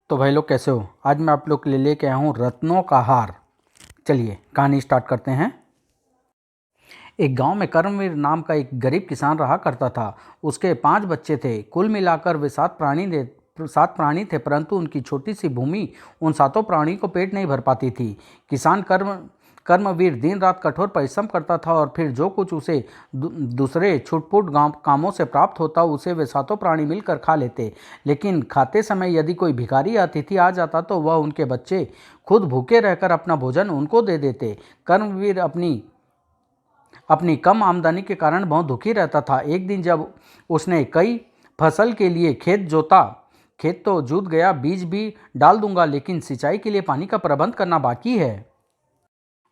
तो भाई लोग कैसे हो। आज मैं आप लोग के लिए लेके आया हूँ रत्नों का हार। चलिए कहानी स्टार्ट करते हैं। एक गांव में कर्मवीर नाम का एक गरीब किसान रहा करता था। उसके 5 बच्चे थे। कुल मिलाकर वे 7 प्राणी थे, परंतु उनकी छोटी सी भूमि उन 7 प्राणी को पेट नहीं भर पाती थी। किसान कर्मवीर दिन रात कठोर परिश्रम करता था और फिर जो कुछ उसे दूसरे छुटपुट कामों से प्राप्त होता उसे वे 7 प्राणी मिलकर खा लेते। लेकिन खाते समय यदि कोई भिखारी या अतिथि आ जाता तो वह उनके बच्चे खुद भूखे रहकर अपना भोजन उनको दे देते। कर्मवीर अपनी अपनी कम आमदनी के कारण बहुत दुखी रहता था। एक दिन जब उसने कई फसल के लिए खेत जोता, खेत तो जुत गया, बीज भी डाल दूंगा, लेकिन सिंचाई के लिए पानी का प्रबंध करना बाकी है।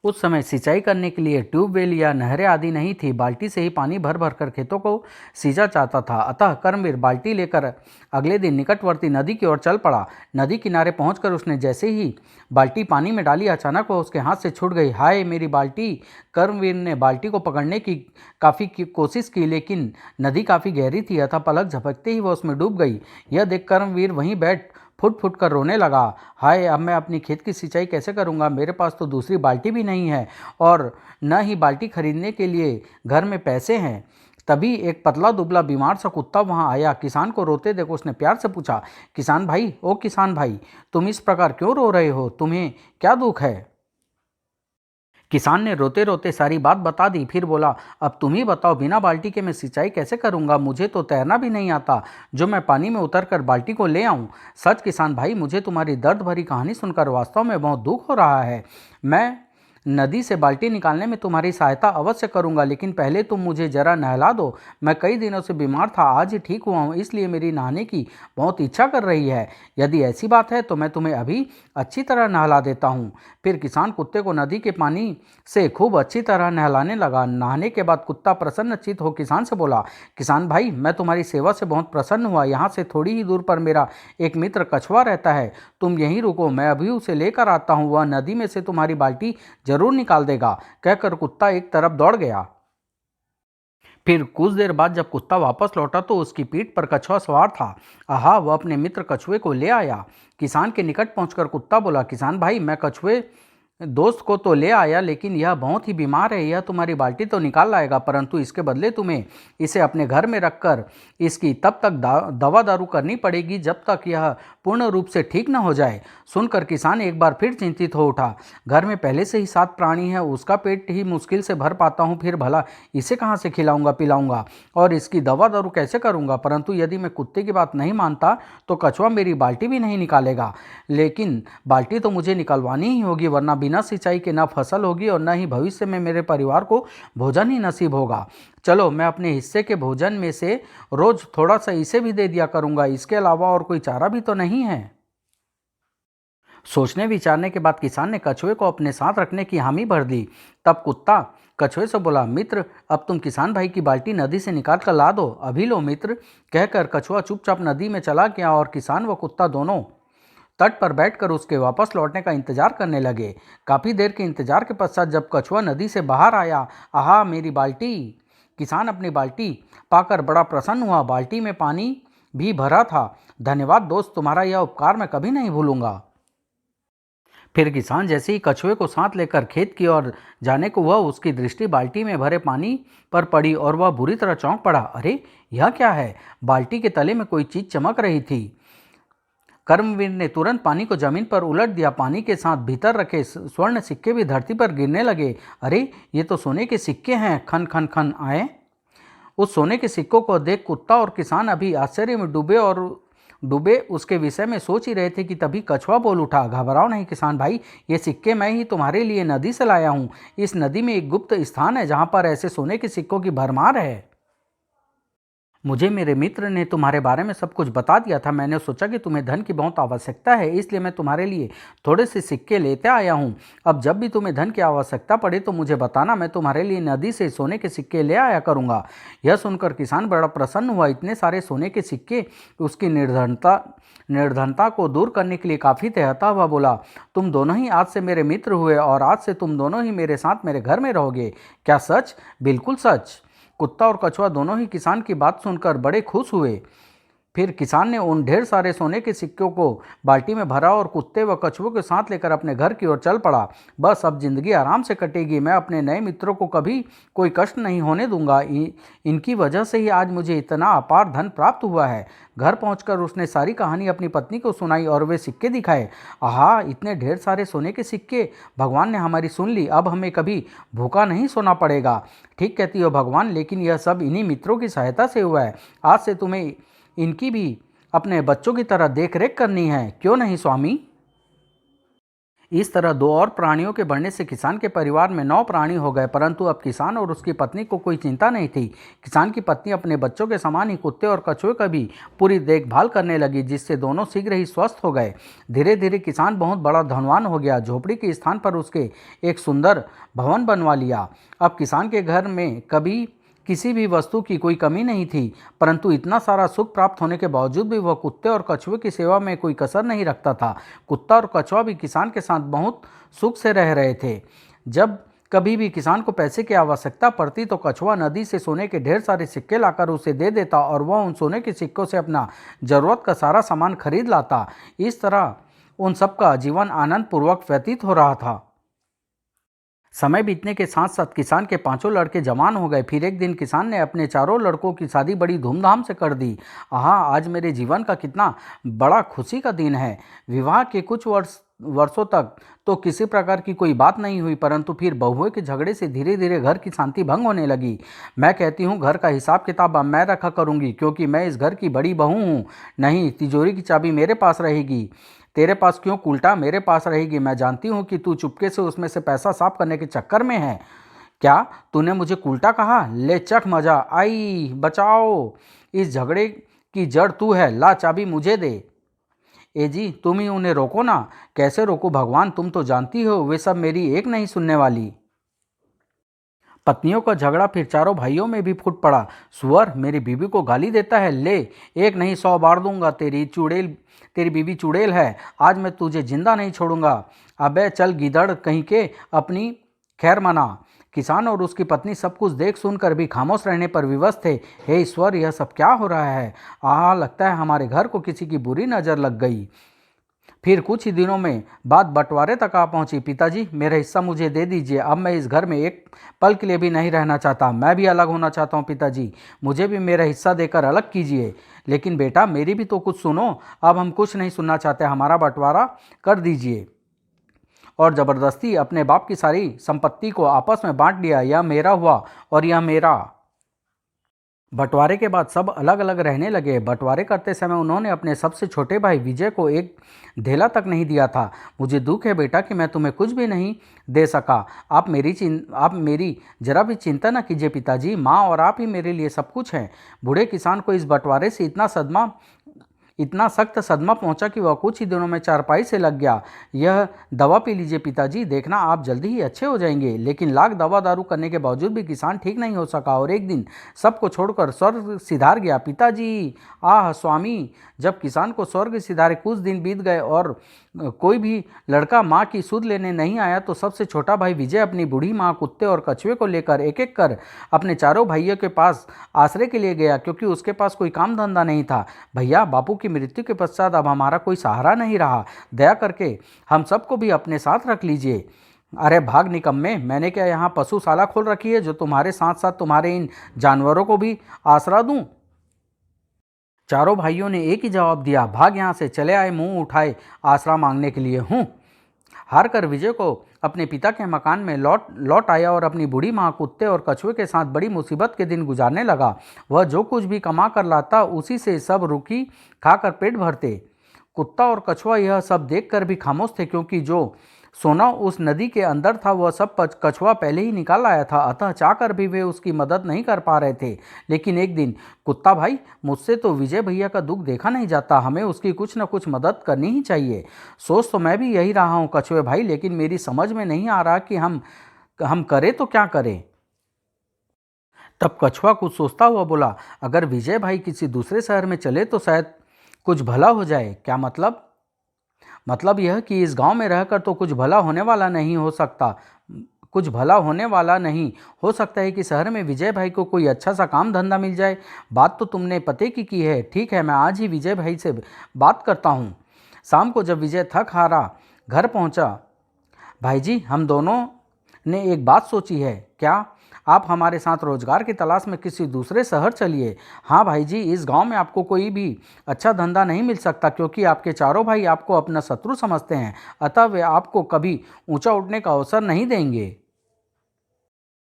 उस समय सिंचाई करने के लिए ट्यूबवेल या नहरें आदि नहीं थी। बाल्टी से ही पानी भर भर कर खेतों को सींचा चाहता था। अतः कर्मवीर बाल्टी लेकर अगले दिन निकटवर्ती नदी की ओर चल पड़ा। नदी किनारे पहुंचकर उसने जैसे ही बाल्टी पानी में डाली, अचानक वह उसके हाथ से छूट गई। हाय मेरी बाल्टी! कर्मवीर ने बाल्टी को पकड़ने की काफ़ी कोशिश की, लेकिन नदी काफ़ी गहरी थी। अतः पलक झपकते ही वह उसमें डूब गई। यह देख कर्मवीर वहीं बैठ फुट फुट कर रोने लगा। हाय, अब मैं अपनी खेत की सिंचाई कैसे करूंगा? मेरे पास तो दूसरी बाल्टी भी नहीं है और न ही बाल्टी खरीदने के लिए घर में पैसे हैं। तभी एक पतला दुबला बीमार सा कुत्ता वहां आया। किसान को रोते देख उसने प्यार से पूछा, किसान भाई, ओ किसान भाई, तुम इस प्रकार क्यों रो रहे हो? तुम्हें क्या दुख है? किसान ने रोते रोते सारी बात बता दी। फिर बोला, अब तुम ही बताओ, बिना बाल्टी के मैं सिंचाई कैसे करूंगा? मुझे तो तैरना भी नहीं आता जो मैं पानी में उतर कर बाल्टी को ले आऊं। सच किसान भाई, मुझे तुम्हारी दर्द भरी कहानी सुनकर वास्तव में बहुत दुख हो रहा है। मैं नदी से बाल्टी निकालने में तुम्हारी सहायता अवश्य करूंगा, लेकिन पहले तुम मुझे जरा नहला दो। मैं कई दिनों से बीमार था, आज ही ठीक हुआ हूँ, इसलिए मेरी नहाने की बहुत इच्छा कर रही है। यदि ऐसी बात है तो मैं तुम्हें अभी अच्छी तरह नहला देता हूँ। फिर किसान कुत्ते को नदी के पानी से खूब अच्छी तरह नहलाने लगा। नहाने के बाद कुत्ता प्रसन्नचित्त हो किसान से बोला, किसान भाई, मैं तुम्हारी सेवा से बहुत प्रसन्न हुआ। यहाँ से थोड़ी ही दूर पर मेरा एक मित्र कछुआ रहता है, तुम यहीं रुको, मैं अभी उसे लेकर आता हूँ। वह नदी में से तुम्हारी बाल्टी जरूर निकाल देगा। कहकर कुत्ता एक तरफ दौड़ गया। फिर कुछ देर बाद जब कुत्ता वापस लौटा तो उसकी पीठ पर कछुआ सवार था। आहा, वह अपने मित्र कछुए को ले आया। किसान के निकट पहुंचकर कुत्ता बोला, किसान भाई, मैं कछुए दोस्त को तो ले आया, लेकिन यह बहुत ही बीमार है। यह तुम्हारी बाल्टी तो निकाल लाएगा, परंतु इसके बदले तुम्हें इसे अपने घर में रखकर इसकी तब तक दवा दारू करनी पड़ेगी जब तक यह पूर्ण रूप से ठीक न हो जाए। सुनकर किसान एक बार फिर चिंतित हो उठा। घर में पहले से ही 7 प्राणी हैं, उसका पेट ही मुश्किल से भर पाता हूँ, फिर भला इसे कहाँ से खिलाऊंगा पिलाऊंगा और इसकी दवा दारू कैसे करूंगा? परंतु यदि मैं कुत्ते की बात नहीं मानता तो कछुआ मेरी बाल्टी भी नहीं निकालेगा। लेकिन बाल्टी तो मुझे निकलवानी ही होगी, वरना बिना सिंचाई के न फसल होगी और न ही भविष्य में मेरे परिवार को भोजन ही नसीब होगा। चलो, मैं अपने हिस्से के भोजन में से रोज थोड़ा सा इसे भी दे दिया करूंगा। इसके अलावा और कोई चारा भी तो नहीं है। सोचने विचारने के बाद किसान ने कछुए को अपने साथ रखने की हामी भर दी। तब कुत्ता कछुए से बोला, मित्र, अब तुम किसान भाई की बाल्टी नदी से निकाल कर ला दो। अभी लो मित्र। कहकर कछुआ चुपचाप नदी में चला गया और किसान व कुत्ता दोनों तट पर बैठकर उसके वापस लौटने का इंतजार करने लगे। काफी देर के इंतजार के पश्चात जब कछुआ नदी से बाहर आया, आहा मेरी बाल्टी! किसान अपनी बाल्टी पाकर बड़ा प्रसन्न हुआ। बाल्टी में पानी भी भरा था। धन्यवाद दोस्त, तुम्हारा यह उपकार मैं कभी नहीं भूलूंगा। फिर किसान जैसे ही कछुए को साथ लेकर खेत की ओर जाने को हुआ, उसकी दृष्टि बाल्टी में भरे पानी पर पड़ी और वह बुरी तरह चौंक पड़ा। अरे, यह क्या है? बाल्टी के तले में कोई चीज चमक रही थी। कर्मवीर ने तुरंत पानी को जमीन पर उलट दिया। पानी के साथ भीतर रखे स्वर्ण सिक्के भी धरती पर गिरने लगे। अरे, ये तो सोने के सिक्के हैं! खन खन खन आए। उस सोने के सिक्कों को देख कुत्ता और किसान अभी आश्चर्य में डूबे उसके विषय में सोच ही रहे थे कि तभी कछुआ बोल उठा, घबराओ नहीं किसान भाई, ये सिक्के मैं ही तुम्हारे लिए नदी से लाया हूँ। इस नदी में एक गुप्त स्थान है जहाँ पर ऐसे सोने के सिक्कों की भरमार है। मुझे मेरे मित्र ने तुम्हारे बारे में सब कुछ बता दिया था। मैंने सोचा कि तुम्हें धन की बहुत आवश्यकता है, इसलिए मैं तुम्हारे लिए थोड़े से सिक्के लेते आया हूँ। अब जब भी तुम्हें धन की आवश्यकता पड़े तो मुझे बताना, मैं तुम्हारे लिए नदी से सोने के सिक्के ले आया करूँगा। यह सुनकर किसान बड़ा प्रसन्न हुआ। इतने सारे सोने के सिक्के उसकी निर्धनता को दूर करने के लिए काफ़ी थे। अतः वह बोला, तुम दोनों ही आज से मेरे मित्र हुए और आज से तुम दोनों ही मेरे साथ मेरे घर में रहोगे। क्या सच? बिल्कुल सच। कुत्ता और कछुआ दोनों ही किसान की बात सुनकर बड़े खुश हुए। फिर किसान ने उन ढेर सारे सोने के सिक्कों को बाल्टी में भरा और कुत्ते व कछुओं के साथ लेकर अपने घर की ओर चल पड़ा। बस अब जिंदगी आराम से कटेगी, मैं अपने नए मित्रों को कभी कोई कष्ट नहीं होने दूंगा। इनकी वजह से ही आज मुझे इतना अपार धन प्राप्त हुआ है। घर पहुंचकर उसने सारी कहानी अपनी पत्नी को सुनाई और वे सिक्के दिखाए। आहा, इतने ढेर सारे सोने के सिक्के! भगवान ने हमारी सुन ली, अब हमें कभी भूखा नहीं सोना पड़ेगा। ठीक कहती हो भगवान, लेकिन यह सब इन्हीं मित्रों की सहायता से हुआ है। आज से तुम्हें इनकी भी अपने बच्चों की तरह देख रेख करनी है, क्यों नहीं स्वामी? इस तरह 2 और प्राणियों के बढ़ने से किसान के परिवार में 9 प्राणी हो गए, परंतु अब किसान और उसकी पत्नी को कोई चिंता नहीं थी। किसान की पत्नी अपने बच्चों के समान ही कुत्ते और कछुए का भी पूरी देखभाल करने लगी, जिससे दोनों शीघ्र ही स्वस्थ हो गए। धीरे धीरे किसान बहुत बड़ा धनवान हो गया। झोपड़ी के स्थान पर उसके एक सुंदर भवन बनवा लिया। अब किसान के घर में कभी किसी भी वस्तु की कोई कमी नहीं थी, परंतु इतना सारा सुख प्राप्त होने के बावजूद भी वह कुत्ते और कछुए की सेवा में कोई कसर नहीं रखता था। कुत्ता और कछुआ भी किसान के साथ बहुत सुख से रह रहे थे। जब कभी भी किसान को पैसे की आवश्यकता पड़ती तो कछुआ नदी से सोने के ढेर सारे सिक्के लाकर उसे दे देता और वह उन सोने के सिक्कों से अपना जरूरत का सारा सामान खरीद लाता। इस तरह उन सबका जीवन आनंद पूर्वक व्यतीत हो रहा था। समय बीतने के साथ साथ किसान के 5 लड़के जवान हो गए। फिर एक दिन किसान ने अपने 4 लड़कों की शादी बड़ी धूमधाम से कर दी। आहा, आज मेरे जीवन का कितना बड़ा खुशी का दिन है। विवाह के कुछ वर्षों तक तो किसी प्रकार की कोई बात नहीं हुई, परंतु फिर बहुओं के झगड़े से धीरे धीरे घर की शांति भंग होने लगी। मैं कहती हूँ घर का हिसाब किताब अब मैं रखा करूँगी, क्योंकि मैं इस घर की बड़ी बहू हूँ। नहीं, तिजोरी की चाबी मेरे पास रहेगी। तेरे पास क्यों उल्टा मेरे पास रहेगी। मैं जानती हूँ कि तू चुपके से उसमें से पैसा साफ करने के चक्कर में है। क्या तूने मुझे उल्टा कहा? ले चख मजा आई, बचाओ, इस झगड़े की जड़ तू है, ला चाबी मुझे दे। ए जी, तुम ही उन्हें रोको ना। कैसे रोको भगवान, तुम तो जानती हो वे सब मेरी एक नहीं सुनने वाली। पत्नियों का झगड़ा फिर चारों भाइयों में भी फूट पड़ा। सुअर मेरी बीवी को गाली देता है, ले एक नहीं 100 बार दूंगा। तेरी बीवी चुड़ैल है, आज मैं तुझे जिंदा नहीं छोड़ूंगा। अबे चल गीदड़ कहीं के, अपनी खैर मना। किसान और उसकी पत्नी सब कुछ देख सुनकर भी खामोश रहने पर विवश थे। हे ईश्वर, यह सब क्या हो रहा है? लगता है हमारे घर को किसी की बुरी नज़र लग गई। फिर कुछ ही दिनों में बात बंटवारे तक आ पहुंची। पिताजी, मेरा हिस्सा मुझे दे दीजिए। अब मैं इस घर में एक पल के लिए भी नहीं रहना चाहता। मैं भी अलग होना चाहता हूं पिताजी, मुझे भी मेरा हिस्सा देकर अलग कीजिए। लेकिन बेटा, मेरी भी तो कुछ सुनो। अब हम कुछ नहीं सुनना चाहते, हमारा बंटवारा कर दीजिए। और ज़बरदस्ती अपने बाप की सारी संपत्ति को आपस में बांट लिया। यह मेरा हुआ और यह मेरा। बंटवारे के बाद सब अलग अलग रहने लगे। बंटवारे करते समय उन्होंने अपने सबसे छोटे भाई विजय को एक ढेला तक नहीं दिया था। मुझे दुख है बेटा कि मैं तुम्हें कुछ भी नहीं दे सका। आप मेरी जरा भी चिंता न कीजिए पिताजी, माँ और आप ही मेरे लिए सब कुछ हैं। बूढ़े किसान को इस बंटवारे से इतना सख्त सदमा पहुंचा कि वह कुछ ही दिनों में चारपाई से लग गया। यह दवा पी लीजिए पिताजी, देखना आप जल्दी ही अच्छे हो जाएंगे। लेकिन लाख दवा दारू करने के बावजूद भी किसान ठीक नहीं हो सका और एक दिन सबको छोड़कर स्वर्ग सिधार गया। पिताजी, आह स्वामी! जब किसान को स्वर्ग सिधारे कुछ दिन बीत गए और कोई भी लड़का माँ की सुध लेने नहीं आया, तो सबसे छोटा भाई विजय अपनी बूढ़ी माँ, कुत्ते और कछुए को लेकर एक एक कर अपने चारों भाइयों के पास आश्रय के लिए गया, क्योंकि उसके पास कोई काम धंधा नहीं था। भैया, बापू की मृत्यु के पश्चात अब हमारा कोई सहारा नहीं रहा। दया करके हम सबको भी अपने साथ रख लीजिए। अरे भाग निकम्मे, मैंने क्या यहाँ पशुशाला खोल रखी है जो तुम्हारे साथ साथ तुम्हारे इन जानवरों को भी आसरा दूं? चारों भाइयों ने एक ही जवाब दिया, भाग यहाँ से, चले आए मुंह उठाए आसरा मांगने के लिए हूँ। हार कर विजय को अपने पिता के मकान में लौट आया और अपनी बूढ़ी माँ, कुत्ते और कछुए के साथ बड़ी मुसीबत के दिन गुजारने लगा। वह जो कुछ भी कमा कर लाता उसी से सब रुखी खाकर पेट भरते। कुत्ता और कछुआ यह सब देखकर भी खामोश थे, क्योंकि जो सोना उस नदी के अंदर था वह सब कछुआ पहले ही निकाल आया था, अतः चाहकर भी वे उसकी मदद नहीं कर पा रहे थे। लेकिन एक दिन, कुत्ता भाई, मुझसे तो विजय भैया का दुख देखा नहीं जाता, हमें उसकी कुछ न कुछ मदद करनी ही चाहिए। सोच तो मैं भी यही रहा हूँ कछुए भाई, लेकिन मेरी समझ में नहीं आ रहा कि हम करें तो क्या करें। तब कछुआ कुछ सोचता हुआ बोला, अगर विजय भाई किसी दूसरे शहर में चले तो शायद कुछ भला हो जाए। क्या मतलब यह कि इस गांव में रहकर तो कुछ भला होने वाला नहीं हो सकता। कुछ भला होने वाला नहीं। हो सकता है कि शहर में विजय भाई को कोई अच्छा सा काम धंधा मिल जाए। बात तो तुमने पते की है। ठीक है, मैं आज ही विजय भाई से बात करता हूँ। शाम को जब विजय थक हारा घर पहुँचा, भाई जी, हम दोनों ने एक बात सोची है। क्या? आप हमारे साथ रोजगार की तलाश में किसी दूसरे शहर चलिए। हाँ भाई जी, इस गांव में आपको कोई भी अच्छा धंधा नहीं मिल सकता, क्योंकि आपके चारों भाई आपको अपना शत्रु समझते हैं। अतः वे आपको कभी ऊंचा उठने का अवसर नहीं देंगे।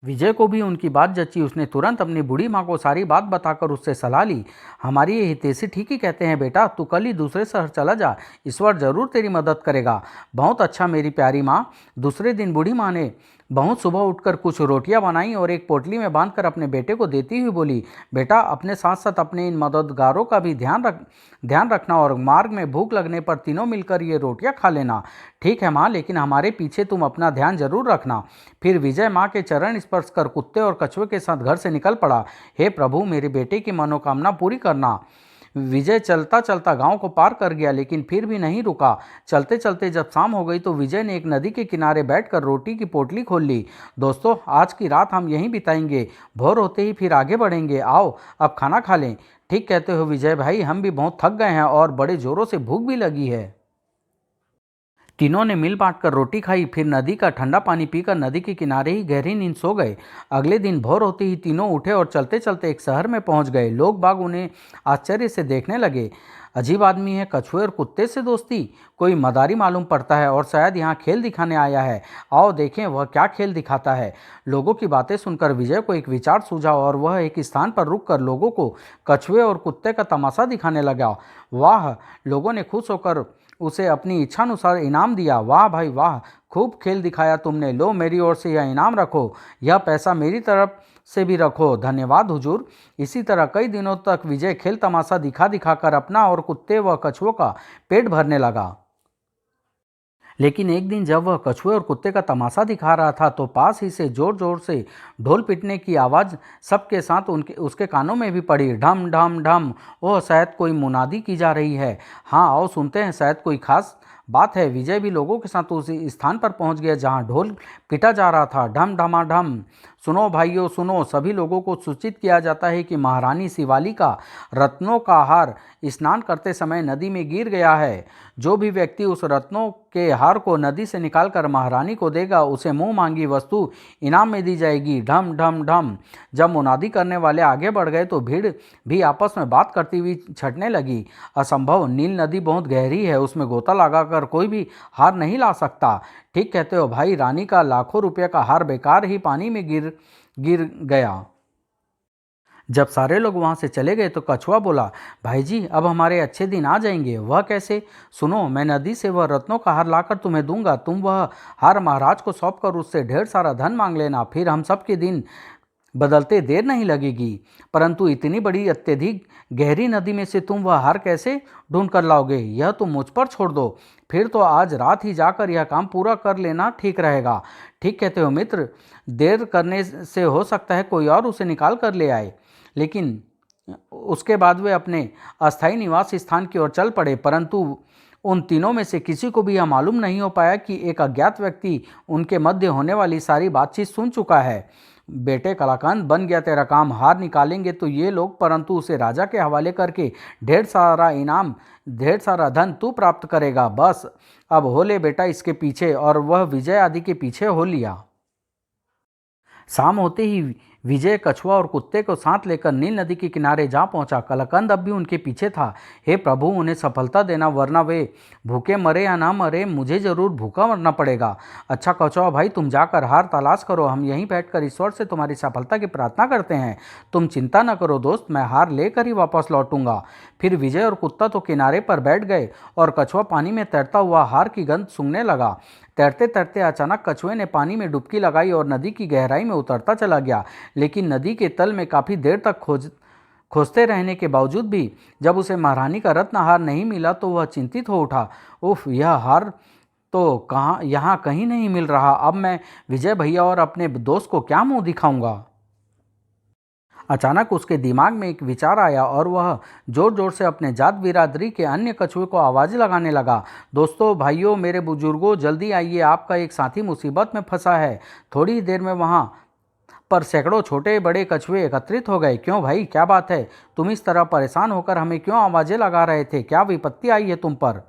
विजय को भी उनकी बात जची। उसने तुरंत अपनी बूढ़ी माँ को सारी बात बताकर उससे सलाह ली। हमारी ये हितैषी ठीक ही कहते हैं बेटा, तू कल ही दूसरे शहर चला जा, ईश्वर जरूर तेरी मदद करेगा। बहुत अच्छा मेरी प्यारी माँ। दूसरे दिन बूढ़ी माँ ने बहुत सुबह उठकर कुछ रोटियां बनाई और एक पोटली में बांधकर अपने बेटे को देती हुई बोली, बेटा, अपने साथ साथ अपने इन मददगारों का भी ध्यान रखना और मार्ग में भूख लगने पर तीनों मिलकर ये रोटियां खा लेना। ठीक है माँ, लेकिन हमारे पीछे तुम अपना ध्यान जरूर रखना। फिर विजय माँ के चरण स्पर्श कर कुत्ते और कछुए के साथ घर से निकल पड़ा। हे प्रभु, मेरे बेटे की मनोकामना पूरी करना। विजय चलता चलता गांव को पार कर गया, लेकिन फिर भी नहीं रुका। चलते चलते जब शाम हो गई तो विजय ने एक नदी के किनारे बैठकर रोटी की पोटली खोल ली। दोस्तों, आज की रात हम यहीं बिताएंगे, भोर होते ही फिर आगे बढ़ेंगे। आओ अब खाना खा लें। ठीक कहते हो विजय भाई, हम भी बहुत थक गए हैं और बड़े जोरों से भूख भी लगी है। तीनों ने मिल बांट कर रोटी खाई, फिर नदी का ठंडा पानी पीकर नदी के किनारे ही गहरी नींद सो गए। अगले दिन भोर होते ही तीनों उठे और चलते चलते एक शहर में पहुंच गए। लोग बाग उन्हें आश्चर्य से देखने लगे। अजीब आदमी है, कछुए और कुत्ते से दोस्ती, कोई मदारी मालूम पड़ता है और शायद यहाँ खेल दिखाने आया है। आओ देखें वह क्या खेल दिखाता है। लोगों की बातें सुनकर विजय को एक विचार सूझा और वह एक स्थान पर रुककर लोगों को कछुए और कुत्ते का तमाशा दिखाने लगा। वाह! लोगों ने खुश होकर उसे अपनी इच्छानुसार इनाम दिया। वाह भाई वाह, खूब खेल दिखाया तुमने। लो, मेरी ओर से यह इनाम रखो, यह पैसा मेरी तरफ से भी रखो। धन्यवाद हुजूर। इसी तरह कई दिनों तक विजय खेल तमाशा दिखा दिखाकर अपना और कुत्ते व कछुओं का पेट भरने लगा। लेकिन एक दिन जब वह कछुए और कुत्ते का तमाशा दिखा रहा था तो पास ही से जोर जोर से ढोल पीटने की आवाज़ सबके साथ उसके कानों में भी पड़ी। ढम ढम ढम। ओह, शायद कोई मुनादी की जा रही है। हाँ, आओ सुनते हैं, शायद कोई खास बात है। विजय भी लोगों के साथ उसी स्थान पर पहुंच गया जहां ढोल पीटा जा रहा था। ढम ढमा ढम। सुनो भाइयों सुनो, सभी लोगों को सूचित किया जाता है कि महारानी शिवाली का रत्नों का हार स्नान करते समय नदी में गिर गया है। जो भी व्यक्ति उस रत्नों के हार को नदी से निकालकर महारानी को देगा, उसे मुंह मांगी वस्तु इनाम में दी जाएगी। ढम ढम ढम। जब मुनादी करने वाले आगे बढ़ गए तो भीड़ भी आपस में बात करती हुई छटने लगी। असंभव, नील नदी बहुत गहरी है, उसमें गोता लगाकर कोई भी हार नहीं ला सकता। ठीक कहते हो भाई, रानी का लाखों रुपये का हार बेकार ही पानी में गिर गिर गया। जब सारे लोग वहां से चले गए तो कछुआ बोला, भाई जी, अब हमारे अच्छे दिन आ जाएंगे। वह कैसे? सुनो, मैं नदी से वह रत्नों का हार लाकर तुम्हें दूंगा। तुम वह हार महाराज को सौंपकर उससे ढेर सारा धन मांग लेना, फिर हम सबके दिन बदलते देर नहीं लगेगी। परंतु इतनी बड़ी अत्यधिक गहरी नदी में से तुम वह हार कैसे ढूंढ कर लाओगे? यह तुम मुझ पर छोड़ दो। फिर तो आज रात ही जाकर यह काम पूरा कर लेना ठीक रहेगा। ठीक कहते हो मित्र, देर करने से हो सकता है कोई और उसे निकाल कर ले आए। लेकिन उसके बाद वे अपने अस्थायी निवास स्थान की ओर चल पड़े, परंतु उन तीनों में से किसी को भी यह मालूम नहीं हो पाया कि एक अज्ञात व्यक्ति उनके मध्य होने वाली सारी बातचीत सुन चुका है। बेटे कलाकंद, बन गया तेरा काम। हार निकालेंगे तो ये लोग, परंतु उसे राजा के हवाले करके ढेर सारा इनाम, ढेर सारा धन तू प्राप्त करेगा। बस अब हो ले बेटा इसके पीछे। और वह विजय आदि के पीछे हो लिया। शाम होते ही विजय कछुआ और कुत्ते को साथ लेकर नील नदी के किनारे जा पहुंचा। कलाकंद अब भी उनके पीछे था। हे प्रभु, उन्हें सफलता देना, वरना वे भूखे मरे या ना मरे, मुझे जरूर भूखा मरना पड़ेगा। अच्छा कछुआ भाई, तुम जाकर हार तलाश करो, हम यहीं बैठकर ईश्वर से तुम्हारी सफलता की प्रार्थना करते हैं। तुम चिंता न करो दोस्त, मैं हार लेकर ही वापस लौटूंगा। फिर विजय और कुत्ता तो किनारे पर बैठ गए और कछुआ पानी में तैरता हुआ हार की गंध सूंघने लगा। तैरते तैरते अचानक कछुए ने पानी में डुबकी लगाई और नदी की गहराई में उतरता चला गया। लेकिन नदी के तल में काफ़ी देर तक खोजते रहने के बावजूद भी जब उसे महारानी का रत्नहार नहीं मिला तो वह चिंतित हो उठा। उफ, यह हार तो यहाँ कहीं नहीं मिल रहा। अब मैं विजय भैया और अपने दोस्त को क्या मुंह दिखाऊंगा। अचानक उसके दिमाग में एक विचार आया और वह जोर जोर से अपने जात बिरादरी के अन्य कछुए को आवाज़ लगाने लगा। दोस्तों, भाइयों, मेरे बुजुर्गों, जल्दी आइए, आपका एक साथी मुसीबत में फंसा है। थोड़ी ही देर में वहाँ पर सैकड़ों छोटे बड़े कछुए एकत्रित हो गए। क्यों भाई, क्या बात है? तुम इस तरह परेशान होकर हमें क्यों आवाज़ें लगा रहे थे? क्या विपत्ति आई है तुम पर?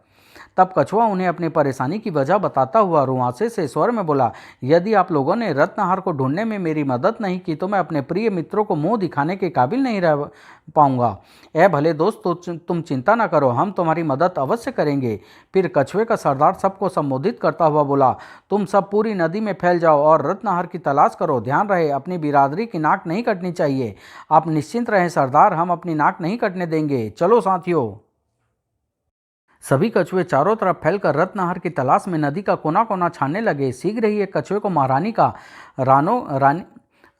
तब कछुआ उन्हें अपनी परेशानी की वजह बताता हुआ रुआंसे से स्वर में बोला, यदि आप लोगों ने रत्नहार को ढूंढने में मेरी मदद नहीं की तो मैं अपने प्रिय मित्रों को मुंह दिखाने के काबिल नहीं रह पाऊंगा। ए भले दोस्त, तो तुम चिंता न करो, हम तुम्हारी मदद अवश्य करेंगे। फिर कछुए का सरदार सबको संबोधित करता हुआ बोला, तुम सब पूरी नदी में फैल जाओ और रत्नहार की तलाश करो। ध्यान रहे, अपनी बिरादरी की नाक नहीं कटनी चाहिए। आप निश्चिंत रहें सरदार, हम अपनी नाक नहीं कटने देंगे। चलो साथियों। सभी कछुए चारों तरफ फैलकर रत्नहार की तलाश में नदी का कोना कोना छानने लगे। शीघ्र ही एक कछुए को महारानी का रानी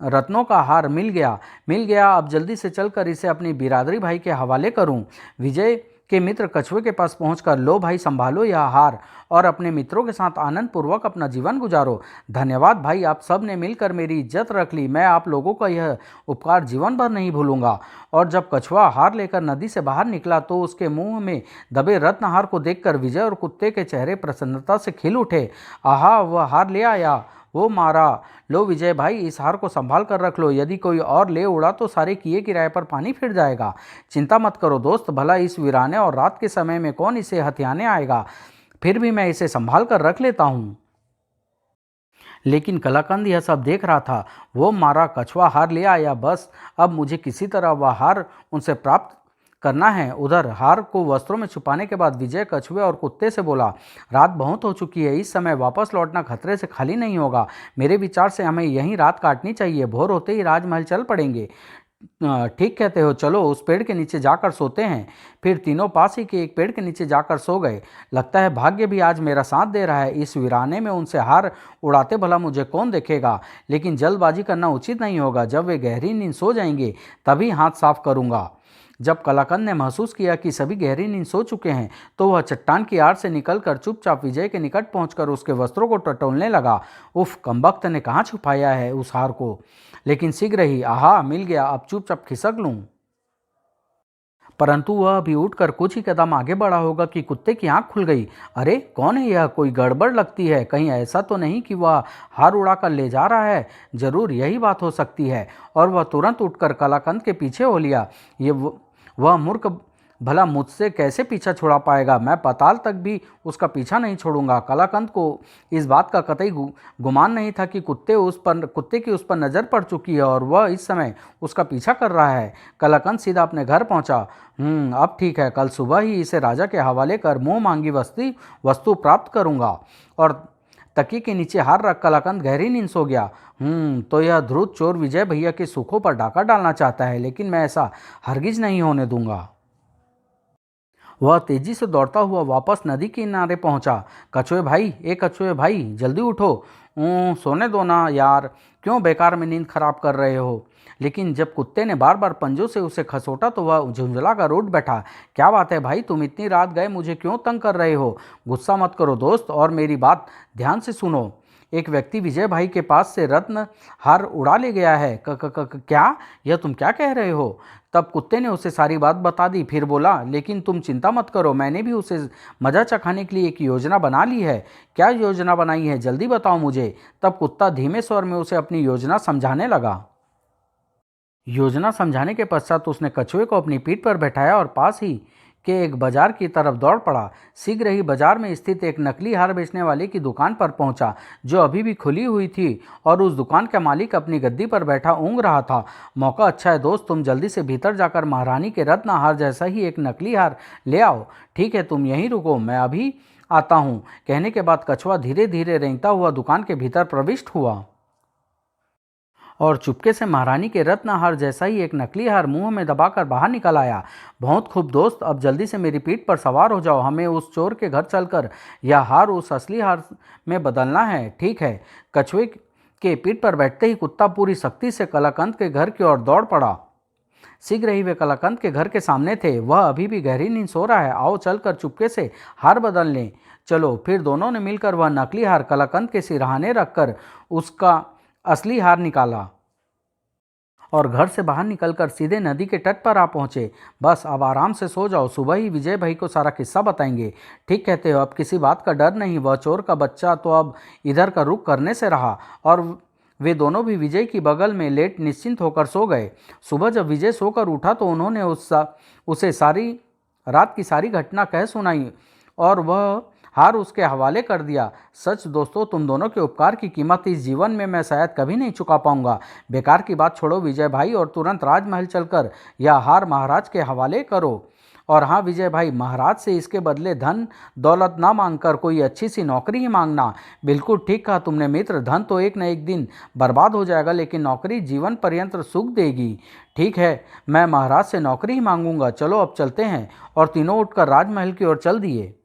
रत्नों का हार मिल गया। अब जल्दी से चलकर इसे अपनी बिरादरी भाई के हवाले करूं। विजय के मित्र कछुए के पास पहुंचकर, लो भाई, संभालो यह हार और अपने मित्रों के साथ आनंद पूर्वक अपना जीवन गुजारो। धन्यवाद भाई, आप सब ने मिलकर मेरी इज्जत रख ली। मैं आप लोगों का यह उपकार जीवन भर नहीं भूलूंगा। और जब कछुआ हार लेकर नदी से बाहर निकला तो उसके मुंह में दबे रत्नहार को देखकर विजय और कुत्ते के चेहरे प्रसन्नता से खिल उठे। आहा, वह हार ले आया, वो मारा। लो विजय भाई, इस हार को संभाल कर रख लो। यदि कोई और ले उड़ा तो सारे किए किराए पर पानी फिर जाएगा। चिंता मत करो दोस्त, भला इस वीराने और रात के समय में कौन इसे हथियाने आएगा। फिर भी मैं इसे संभाल कर रख लेता हूँ। लेकिन कलाकंद यह सब देख रहा था। वो मारा, कछुआ हार ले आया, बस अब मुझे किसी तरह वह हार उनसे प्राप्त करना है। उधर हार को वस्त्रों में छुपाने के बाद विजय कछुए और कुत्ते से बोला, रात बहुत हो चुकी है, इस समय वापस लौटना खतरे से खाली नहीं होगा। मेरे विचार से हमें यहीं रात काटनी चाहिए। भोर होते ही राजमहल चल पड़ेंगे। ठीक कहते हो, चलो उस पेड़ के नीचे जाकर सोते हैं। फिर तीनों पास ही के एक पेड़ के नीचे जाकर सो गए। लगता है भाग्य भी आज मेरा साथ दे रहा है। इस वीराने में उनसे हार उड़ाते भला मुझे कौन देखेगा। लेकिन जल्दबाजी करना उचित नहीं होगा। जब वे गहरी नींद सो जाएंगे तभी हाथ साफ करूंगा। जब कलाकंद ने महसूस किया कि सभी गहरी नींद सो चुके हैं तो वह चट्टान की आड़ से निकलकर चुपचाप विजय के निकट पहुंचकर उसके वस्त्रों को टटोलने लगा। उफ, कमबख्त ने कहाँ छुपाया है उस हार को। लेकिन शीघ्र ही, आहा, मिल गया, अब चुपचाप खिसक लूं। परंतु वह अभी उठकर कुछ ही कदम आगे बढ़ा होगा कि कुत्ते की आंख खुल गई। अरे कौन है यह? कोई गड़बड़ लगती है। कहीं ऐसा तो नहीं कि वह हार उड़ाकर ले जा रहा है? जरूर यही बात हो सकती है। और वह तुरंत उठकर कलाकंद के पीछे हो लिया। वह मूर्ख भला मुझसे कैसे पीछा छुड़ा पाएगा? मैं पाताल तक भी उसका पीछा नहीं छोड़ूंगा। कलाकंद को इस बात का कतई गुमान नहीं था कि कुत्ते की उस पर नज़र पड़ चुकी है और वह इस समय उसका पीछा कर रहा है। कलाकंद सीधा अपने घर पहुंचा। अब ठीक है, कल सुबह ही इसे राजा के हवाले कर मुंह मांगी वस्तु प्राप्त करूंगा। और तकिए के नीचे हार रख कलाकंद गहरी नींद सो गया। तो यह धूर्त चोर विजय भैया के सुखों पर डाका डालना चाहता है, लेकिन मैं ऐसा हरगिज नहीं होने दूंगा। वह तेजी से दौड़ता हुआ वापस नदी के किनारे पहुंचा। कछुए भाई, कछुए भाई, जल्दी उठो। सोने दो ना यार, क्यों बेकार में नींद खराब कर रहे हो? लेकिन जब कुत्ते ने बार बार पंजों से उसे खसोटा तो वह झुंझला कर उठ बैठा। क्या बात है भाई, तुम इतनी रात गए मुझे क्यों तंग कर रहे हो? गुस्सा मत करो दोस्त और मेरी बात ध्यान से सुनो। एक व्यक्ति विजय भाई के पास से रत्न हार उड़ा ले गया है। क्या? यह तुम क्या कह रहे हो? तब कुत्ते ने उसे सारी बात बता दी। फिर बोला, लेकिन तुम चिंता मत करो, मैंने भी उसे मजा चखाने के लिए एक योजना बना ली है। क्या योजना बनाई है? जल्दी बताओ मुझे। तब कुत्ता धीमे स्वर में उसे अपनी योजना समझाने लगा। योजना समझाने के पश्चात उसने कछुए को अपनी पीठ पर बैठाया और पास ही के एक बाजार की तरफ दौड़ पड़ा। शीघ्र ही बाजार में स्थित एक नकली हार बेचने वाले की दुकान पर पहुंचा, जो अभी भी खुली हुई थी और उस दुकान का मालिक अपनी गद्दी पर बैठा ऊँग रहा था। मौका अच्छा है दोस्त, तुम जल्दी से भीतर जाकर महारानी के रत्न हार जैसा ही एक नकली हार ले आओ। ठीक है, तुम यहीं रुको, मैं अभी आता हूँ। कहने के बाद कछुआ धीरे धीरे रेंगता हुआ दुकान के भीतर प्रविष्ट हुआ और चुपके से महारानी के रत्न हार जैसा ही एक नकली हार मुंह में दबाकर बाहर निकल आया। बहुत खूब दोस्त, अब जल्दी से मेरी पीठ पर सवार हो जाओ। हमें उस चोर के घर चलकर यह हार उस असली हार में बदलना है। ठीक है। कछुए के पीठ पर बैठते ही कुत्ता पूरी सख्ती से कलाकंद के घर की ओर दौड़ पड़ा। शीघ्र ही वे कलाकंद के घर के सामने थे। वह अभी भी गहरी नींद सो रहा है। आओ चलकर चुपके से हार बदल लें। चलो। फिर दोनों ने मिलकर वह नकली हार कलाकंद के सिरहाने रखकर उसका असली हार निकाला और घर से बाहर निकलकर सीधे नदी के तट पर आ पहुंचे। बस अब आराम से सो जाओ, सुबह ही विजय भाई को सारा किस्सा बताएंगे। ठीक कहते हो, अब किसी बात का डर नहीं। वह चोर का बच्चा तो अब इधर का रुख करने से रहा और वे दोनों भी विजय की बगल में लेट निश्चिंत होकर सो गए। सुबह जब विजय सोकर उठा तो उन्होंने उसे सारी रात की सारी घटना कह सुनाई और वह हार उसके हवाले कर दिया। सच दोस्तों, तुम दोनों के उपकार की कीमत इस जीवन में मैं शायद कभी नहीं चुका पाऊंगा। बेकार की बात छोड़ो विजय भाई और तुरंत राजमहल चलकर यह हार महाराज के हवाले करो। और हाँ विजय भाई, महाराज से इसके बदले धन दौलत ना मांगकर कोई अच्छी सी नौकरी ही मांगना। बिल्कुल ठीक कहा तुमने मित्र, धन तो एक न एक दिन बर्बाद हो जाएगा, लेकिन नौकरी जीवन पर्यंत सुख देगी। ठीक है, मैं महाराज से नौकरी ही मांगूंगा। चलो अब चलते हैं। और तीनों उठकर राजमहल की ओर चल दिए।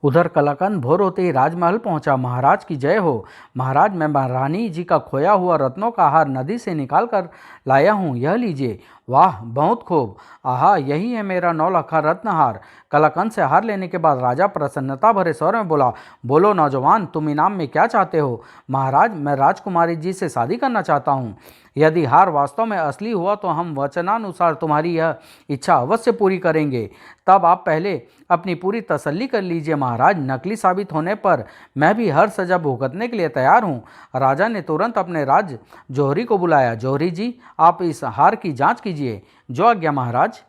उधर कलाकंद भोर होते ही राजमहल पहुंचा। महाराज की जय हो। महाराज, मैं महारानी जी का खोया हुआ रत्नों का हार नदी से निकाल कर लाया हूँ, यह लीजिए। वाह, बहुत खूब। आहा, यही है मेरा 9 लाखा रत्नहार। कलाकंद से हार लेने के बाद राजा प्रसन्नता भरे स्वर में बोला, बोलो नौजवान, तुम इनाम में क्या चाहते हो? महाराज, मैं राजकुमारी जी से शादी करना चाहता हूँ। यदि हार वास्तव में असली हुआ तो हम वचनानुसार तुम्हारी यह इच्छा अवश्य पूरी करेंगे। तब आप पहले अपनी पूरी तसल्ली कर लीजिए महाराज, नकली साबित होने पर मैं भी हर सजा भुगतने के लिए तैयार हूँ। राजा ने तुरंत अपने राज जौहरी को बुलाया। जौहरी जी, आप इस हार की जांच कीजिए। जो आज्ञा महाराज।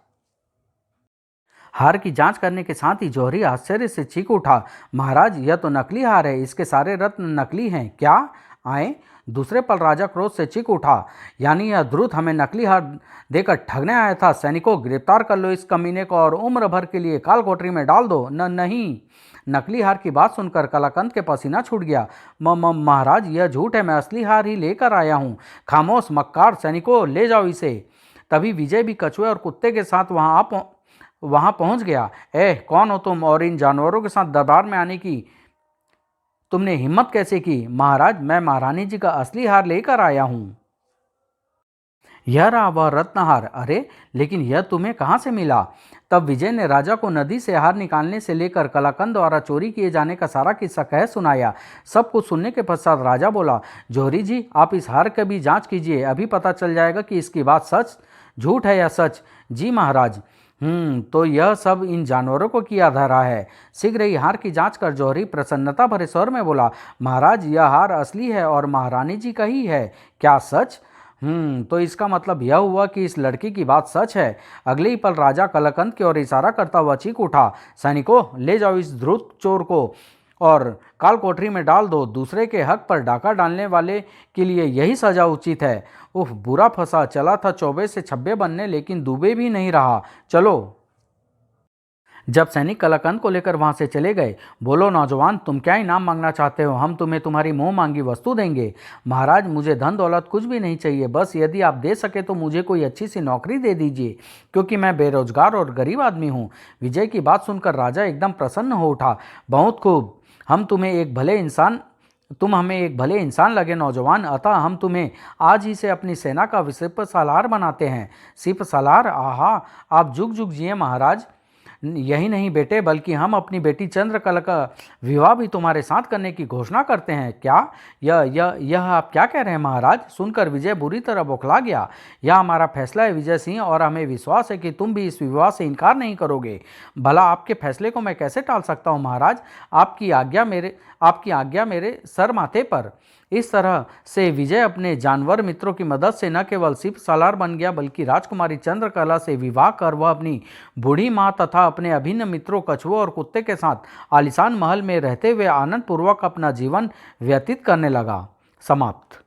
हार की जांच करने के साथ ही जौहरी आश्चर्य से चीख उठा, महाराज, यह तो नकली हार है, इसके सारे रत्न नकली हैं। क्या? आए? दूसरे पल राजा क्रोध से चीख उठा, यानी यह द्रुत हमें नकली हार देकर ठगने आया था। सैनिकों, गिरफ्तार कर लो इस कमीने को और उम्र भर के लिए काल कोठरी में डाल दो। नहीं। नकली हार की बात सुनकर कलाकंद के पसीना छूट गया। महाराज, यह झूठ है, मैं असली हार ही लेकर आया हूँ। खामोश मक्कार, सैनिकों ले जाओ इसे। तभी विजय भी कछुए और कुत्ते के साथ वहां पहुंच गया। कौन हो तुम और इन जानवरों के साथ दरबार में आने की तुमने हिम्मत कैसे की? महाराज, मैं महारानी जी का असली हार लेकर आया हूं। यह रहा वह रत्नहार। अरे, लेकिन यह तुम्हें कहां से मिला? तब विजय ने राजा को नदी से हार निकालने से लेकर कलाकंद द्वारा चोरी किए जाने का सारा किस्सा कह सुनाया। सब कुछ सुनने के पश्चात राजा बोला, जौहरी जी, आप इस हार की भी जांच कीजिए, अभी पता चल जाएगा कि इसकी बात सच झूठ है या सच। जी महाराज। तो यह सब इन जानवरों को किया धरा है। शीघ्र ही हार की जांच कर जौहरी प्रसन्नता भरे स्वर में बोला, महाराज, यह हार असली है और महारानी जी का ही है। क्या सच? तो इसका मतलब यह हुआ कि इस लड़की की बात सच है। अगले ही पल राजा कलाकंद की ओर इशारा करता हुआ चीख उठा, सैनिकों, ले जाओ इस धूर्त चोर को और काल कोठरी में डाल दो। दूसरे के हक पर डाका डालने वाले के लिए यही सजा उचित है। उफ, बुरा फंसा, चला था 24 से 26 बनने, लेकिन डूबे भी नहीं रहा। चलो। जब सैनिक कलाकंद को लेकर वहां से चले गए, बोलो नौजवान, तुम क्या इनाम मांगना चाहते हो? हम तुम्हें तुम्हारी मुंह मांगी वस्तु देंगे। महाराज, मुझे धन दौलत कुछ भी नहीं चाहिए, बस यदि आप दे सके तो मुझे कोई अच्छी सी नौकरी दे दीजिए, क्योंकि मैं बेरोजगार और गरीब आदमी हूँ। विजय की बात सुनकर राजा एकदम प्रसन्न हो उठा। बहुत खूब, तुम हमें एक भले इंसान लगे नौजवान, अतः हम तुम्हें आज ही से अपनी सेना का सिपह सालार बनाते हैं। सिपह सालार? आहा, आप जुग जुग जिए महाराज। यही नहीं बेटे, बल्कि हम अपनी बेटी चंद्रकला का विवाह भी तुम्हारे साथ करने की घोषणा करते हैं। क्या? यह आप क्या कह रहे हैं महाराज? सुनकर विजय बुरी तरह बौखला गया। यह हमारा फैसला है विजय सिंह, और हमें विश्वास है कि तुम भी इस विवाह से इनकार नहीं करोगे। भला आपके फैसले को मैं कैसे टाल सकता हूँ महाराज? आपकी आज्ञा मेरे सर माथे पर। इस तरह से विजय अपने जानवर मित्रों की मदद से न केवल सिपह सालार बन गया, बल्कि राजकुमारी चंद्रकला से विवाह कर वह अपनी बूढ़ी माँ तथा अपने अभिन्न मित्रों कछुओं और कुत्ते के साथ आलीशान महल में रहते हुए आनंद पूर्वक अपना जीवन व्यतीत करने लगा। समाप्त।